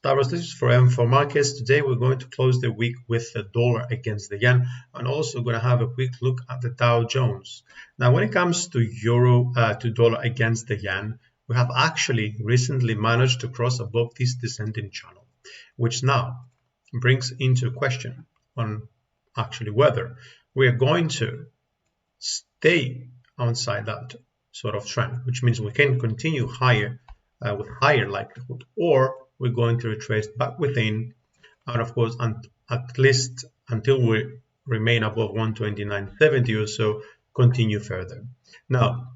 Stavros Tousios for M4Markets. Today we're going to close the week with the dollar against the yen, and also going to have a quick look at the Dow Jones. Now, when it comes to euro to dollar against the yen, we have actually recently managed to cross above this descending channel, which now brings into question on actually whether we are going to stay outside that sort of trend, which means we can continue higher with higher likelihood, or we're going to retrace back within, and of course, at least until we remain above 129.70 or so, continue further. Now,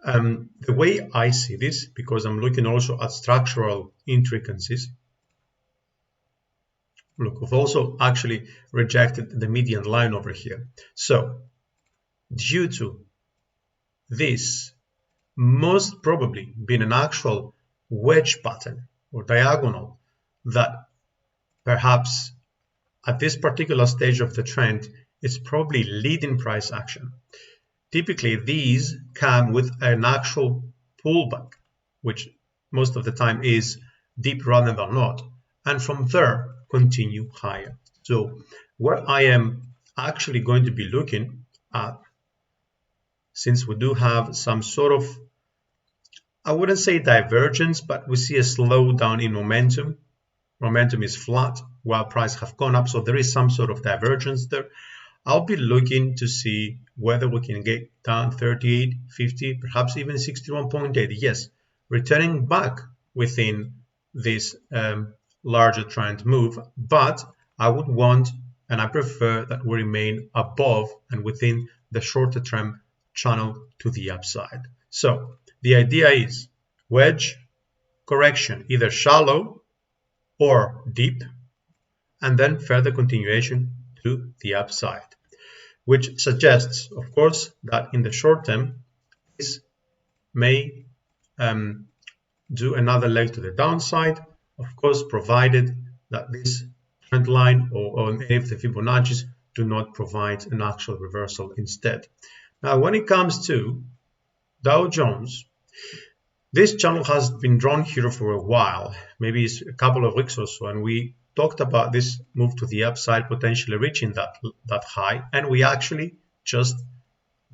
the way I see this, because I'm looking also at structural intricacies, look, we've also actually rejected the median line over here. So, due to this most probably being an actual wedge pattern or diagonal that perhaps at this particular stage of the trend is probably leading price action. Typically, these come with an actual pullback, which most of the time is deep rather than not, and from there continue higher. So what I am actually going to be looking at, since we do have some sort of, I wouldn't say divergence, but we see a slowdown in momentum. Momentum is flat while prices have gone up, so there is some sort of divergence there. I'll be looking to see whether we can get down 38, 50, perhaps even 61.8. Yes, returning back within this larger trend move, but I would want and I prefer that we remain above and within the shorter term channel to the upside. So the idea is wedge correction, either shallow or deep, and then further continuation to the upside, which suggests, of course, that in the short term, this may do another leg to the downside, of course, provided that this trend line or any of the Fibonacci's do not provide an actual reversal instead. Now, when it comes to Dow Jones, this channel has been drawn here for a while, maybe it's a couple of weeks or so, and we talked about this move to the upside potentially reaching that high, and we actually just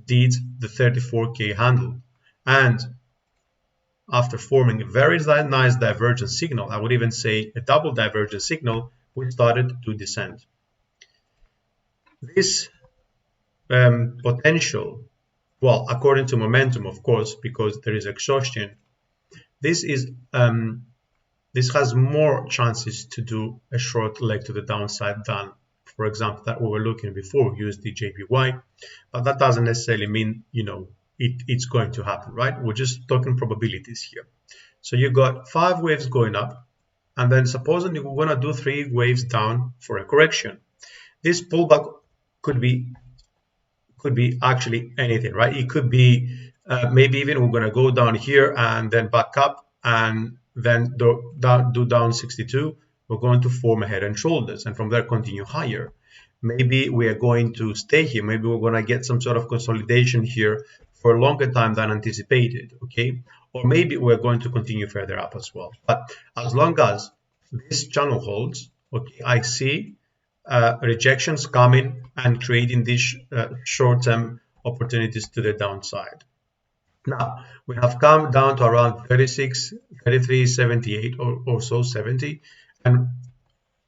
did the 34K handle. And after forming a very nice divergence signal, I would even say a double divergence signal, we started to descend. This potential, well, according to momentum, of course, because there is exhaustion, this has more chances to do a short leg to the downside than, for example, that we were looking before, USDJPY, but that doesn't necessarily mean, it's going to happen, right? We're just talking probabilities here. So you got 5 waves going up, and then supposedly we're going to do 3 waves down for a correction. This pullback could be actually anything, right? It could be maybe even we're going to go down here and then back up and then do down 62. We're going to form a head and shoulders, and from there continue higher. Maybe we are going to stay here. Maybe we're going to get some sort of consolidation here for a longer time than anticipated, okay? Or maybe we're going to continue further up as well. But as long as this channel holds, okay, I see rejections coming and creating these short-term opportunities to the downside. Now, we have come down to around 36, 33, 78 or so, 70, and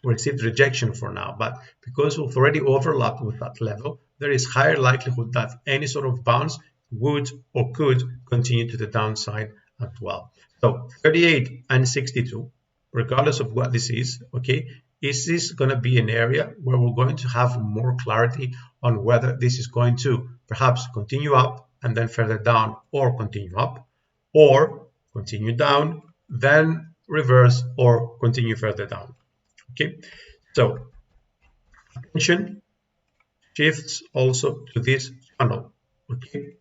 we received rejection for now. But because we've already overlapped with that level, there is higher likelihood that any sort of bounce would or could continue to the downside as well. So 38 and 62, regardless of what this is, okay, is this going to be an area where we're going to have more clarity on whether this is going to perhaps continue up and then further down, or continue up, or continue down, then reverse, or continue further down. Okay, so attention shifts also to this channel. Okay,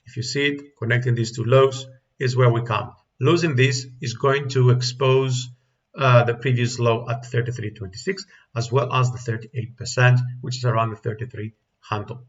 if you see it, connecting these two lows is where we come. Losing this is going to expose the previous low at 33.26, as well as the 38%, which is around the 33 handle.